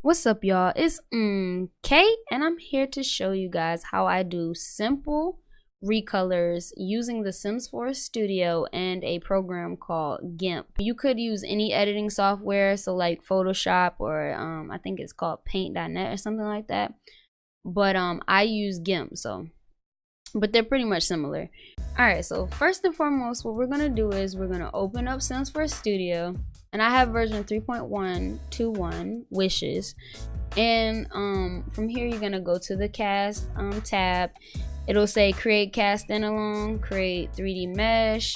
What's up, y'all? It's MmmKhay, and I'm here to show you guys how I do simple recolors using the Sims 4 Studio and a program called Gimp. You could use any editing software, so like Photoshop or I think it's called Paint.net or something like that. But I use Gimp, but they're pretty much similar. Alright, so first and foremost, what we're gonna do is we're gonna open up Sims 4 Studio. And I have version 3.121 wishes, and from here you're gonna go to the cast tab. It'll say create cast standalone, create 3D mesh,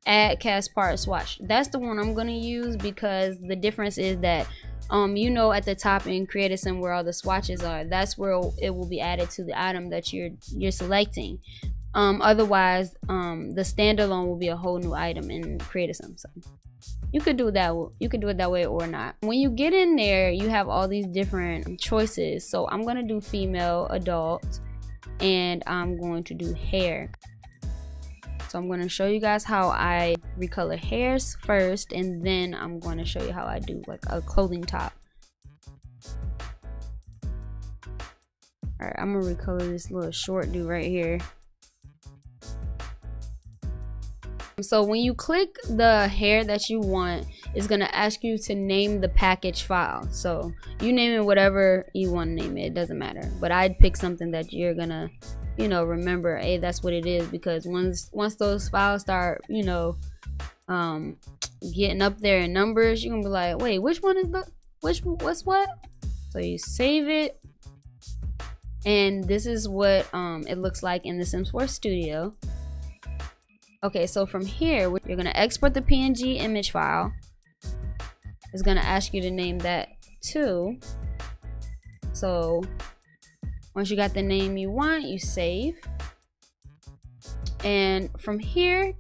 add cast part swatch. That's the one I'm gonna use because the difference is that at the top in Create a Sim where all the swatches are, that's where it will be added to the item that you're selecting. Otherwise the standalone will be a whole new item in Create a Sim. So you could do that. You could do it that way or not. When you get in there, you have all these different choices. So I'm gonna do female, adult, and I'm going to do hair. So I'm gonna show you guys how I recolor hairs first, and then I'm going to show you how I do like a clothing top. All right, I'm gonna recolor this little short dude right here. So when you click the hair that you want, it's gonna ask you to name the package file. So you name it whatever you want to name it, it doesn't matter. But I'd pick something that you're gonna, remember, hey, that's what it is, because once those files start, getting up there in numbers, you're gonna be like, wait, which one is what's what? So you save it, and this is what it looks like in the Sims 4 Studio. Okay, so from here, you're gonna export the PNG image file. It's gonna ask you to name that too. So once you got the name you want, you save. And from here,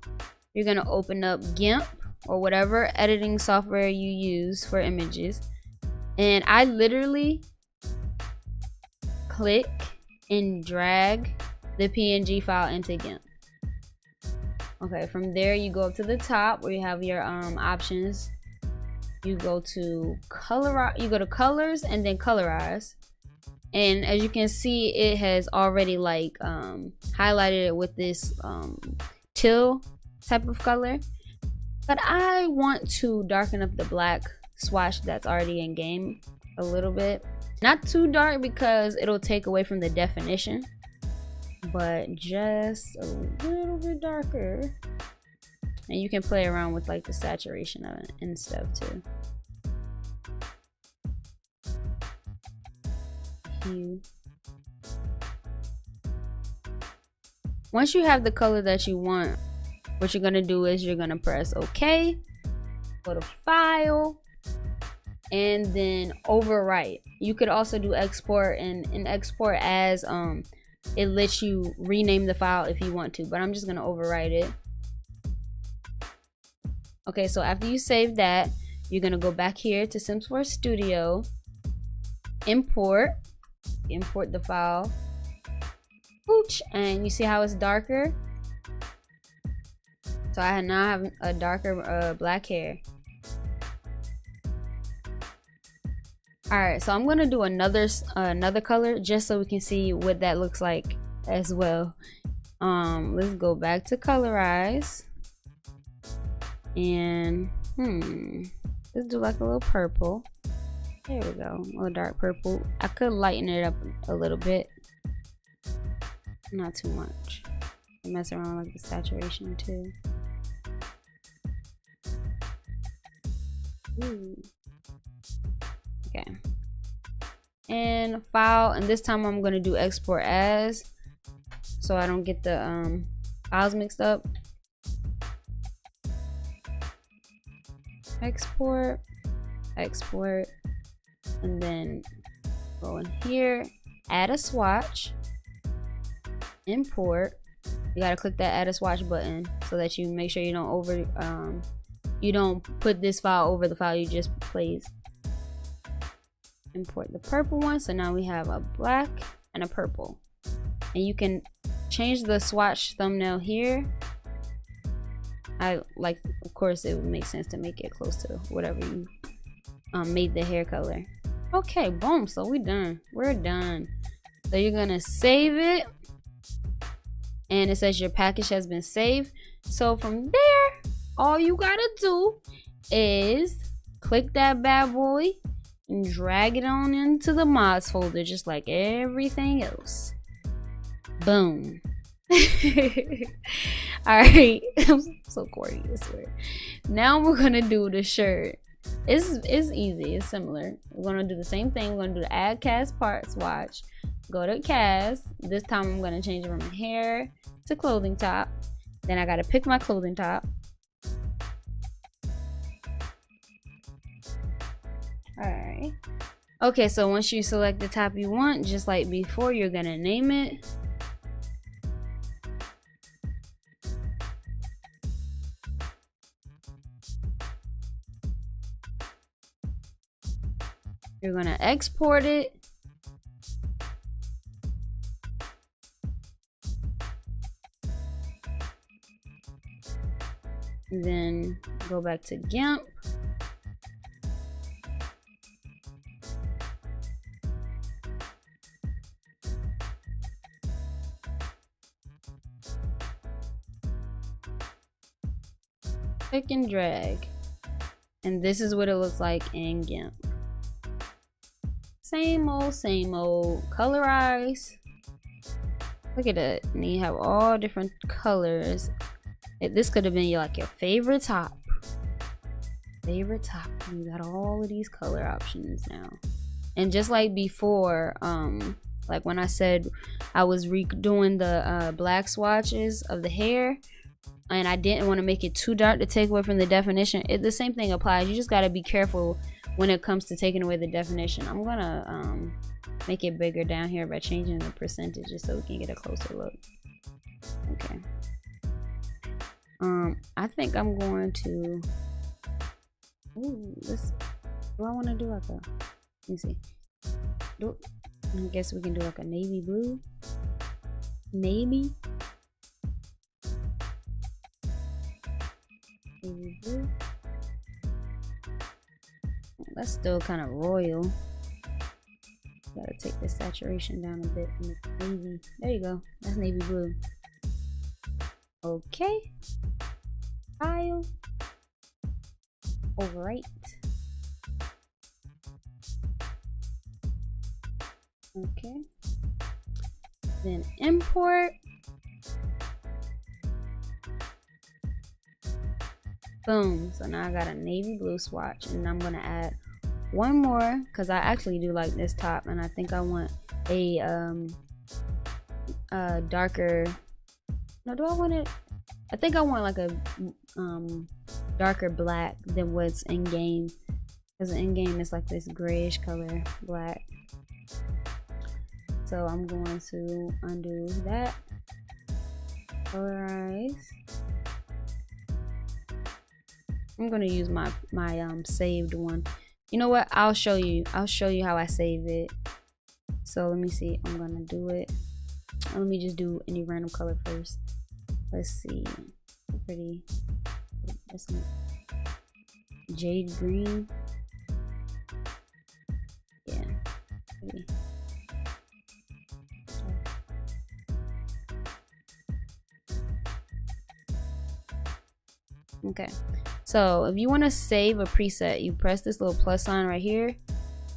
you're gonna open up Gimp or whatever editing software you use for images. And I literally click and drag the PNG file into Gimp. Okay, from there you go up to the top where you have your options. You go to colors and then colorize. And as you can see, it has already like highlighted it with this teal type of color. But I want to darken up the black swatch that's already in game a little bit. Not too dark because it'll take away from the definition, but just a little bit darker. And you can play around with like the saturation of it and stuff too. Once you have the color that you want, what you're gonna do is you're gonna press OK, go to File, and then overwrite. You could also do export, and export as it lets you rename the file if you want to, but I'm just gonna overwrite it. Okay, so after you save that, you're gonna go back here to Sims 4 Studio, import the file, Pooch, and you see how it's darker. So I now have a darker black hair. Alright, so I'm gonna do another color just so we can see what that looks like as well. Let's go back to colorize, and let's do like a little purple. There we go, a little dark purple. I could lighten it up a little bit, not too much. Mess around with like the saturation too. Okay, and file, and this time I'm gonna do export as, so I don't get the files mixed up. Export, and then go in here, add a swatch, import. You gotta click that add a swatch button so that you make sure you don't you don't put this file over the file you just placed. Import the purple one, so now we have a black and a purple, and you can change the swatch thumbnail here. Of course it would make sense to make it close to whatever you made the hair color. Okay, boom. So we're done. So you're gonna save it, and it says your package has been saved. So from there, all you gotta do is click that bad boy and drag it on into the mods folder, just like everything else. Boom. Alright, I'm so corny, I swear. Now we're gonna do the shirt. It's easy, it's similar. We're gonna do the same thing. We're gonna do the add cast part swatch. Go to cast. This time I'm gonna change it from hair to clothing top. Then I gotta pick my clothing top. Alright. Okay, so once you select the top you want, just like before, you're gonna name it. You're gonna export it. Then go back to Gimp. Click and drag. And this is what it looks like in Gimp. Same old, colorize. Look at that, and you have all different colors. This could have been like your favorite top. You got all of these color options now. And just like before, like when I said I was redoing the black swatches of the hair, and I didn't want to make it too dark to take away from the definition, the same thing applies. You just got to be careful when it comes to taking away the definition. I'm gonna make it bigger down here by changing the percentages so we can get a closer look. Okay. I think I'm going to. Ooh, this. Do I want to do like a? Let me see. I guess we can do like a navy blue. Maybe. Navy blue. That's still kind of royal. Gotta take the saturation down a bit in the navy. There you go. That's navy blue. Okay. File. Overwrite. Okay. Then import. Boom. So now I got a navy blue swatch, and I'm gonna add one more because I actually do like this top, and I think I want a darker. No, do I want it? I think I want like a darker black than what's in game, because in game it's like this grayish color black. So I'm going to undo that. Colorize. I'm gonna use my saved one. You know what? I'll show you how I save it. So let me see. I'm gonna do it. Let me just do any random color first. Let's see. Pretty. This one. Jade green. Yeah. Pretty. Okay. So if you want to save a preset, you press this little plus sign right here,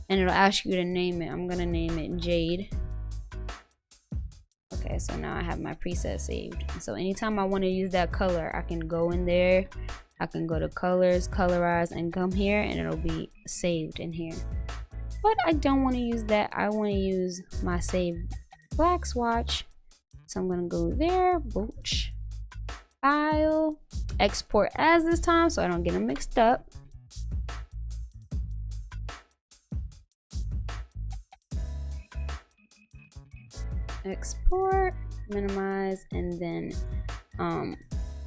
and it'll ask you to name it. I'm gonna name it Jade. Okay, so now I have my preset saved. So anytime I want to use that color, I can go in there, I can go to colors, colorize, and come here, and it'll be saved in here. But I don't want to use that. I want to use my saved black swatch. So I'm gonna go there, booch, file, export as this time so I don't get them mixed up. Export, minimize, and then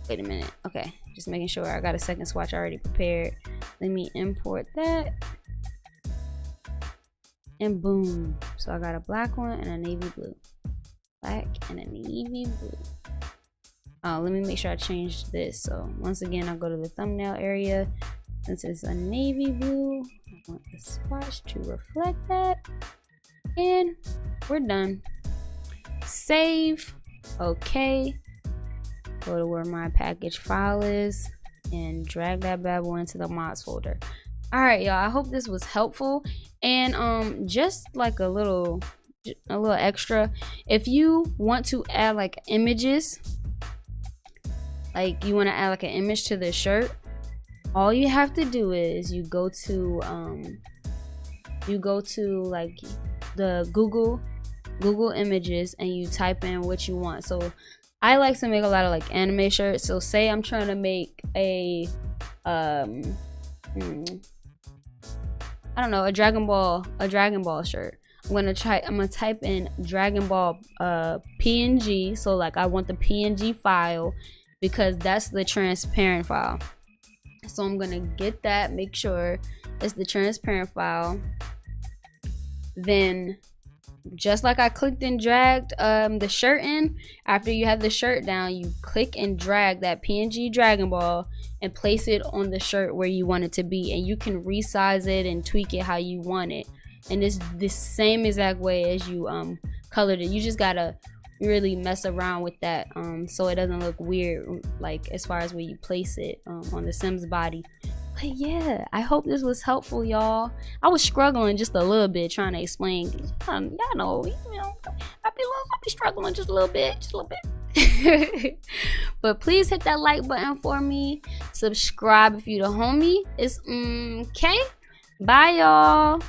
wait a minute. Okay, just making sure I got a second swatch already prepared. Let me import that, and boom. So I got a black one and a navy blue. Black and a navy blue. Let me make sure I change this. So once again, I'll go to the thumbnail area, Since it's a navy blue, I want the swatch to reflect that. And we're done. Save. Okay. Go to where my package file is and drag that bad boy into the mods folder. All right, y'all, I hope this was helpful. And just like a little extra, if you want to add like images, like you want to add like an image to the shirt, all you have to do is you go to like the Google Images and you type in what you want. So I like to make a lot of like anime shirts. So say I'm trying to make a I don't know, a Dragon Ball shirt. I'm gonna type in Dragon Ball PNG. So like I want the PNG file because that's the transparent file. So I'm gonna get that, make sure it's the transparent file. Then just like I clicked and dragged the shirt in, after you have the shirt down, you click and drag that PNG Dragon Ball and place it on the shirt where you want it to be, and you can resize it and tweak it how you want it. And it's the same exact way as you colored it. You just gotta really mess around with that so it doesn't look weird, like as far as where you place it on the Sims body. But yeah, I hope this was helpful, y'all. I was struggling just a little bit trying to explain. Y'all know, I be struggling just a little bit, But please hit that like button for me. Subscribe if you the homie. It's MmmKhay. Bye, y'all.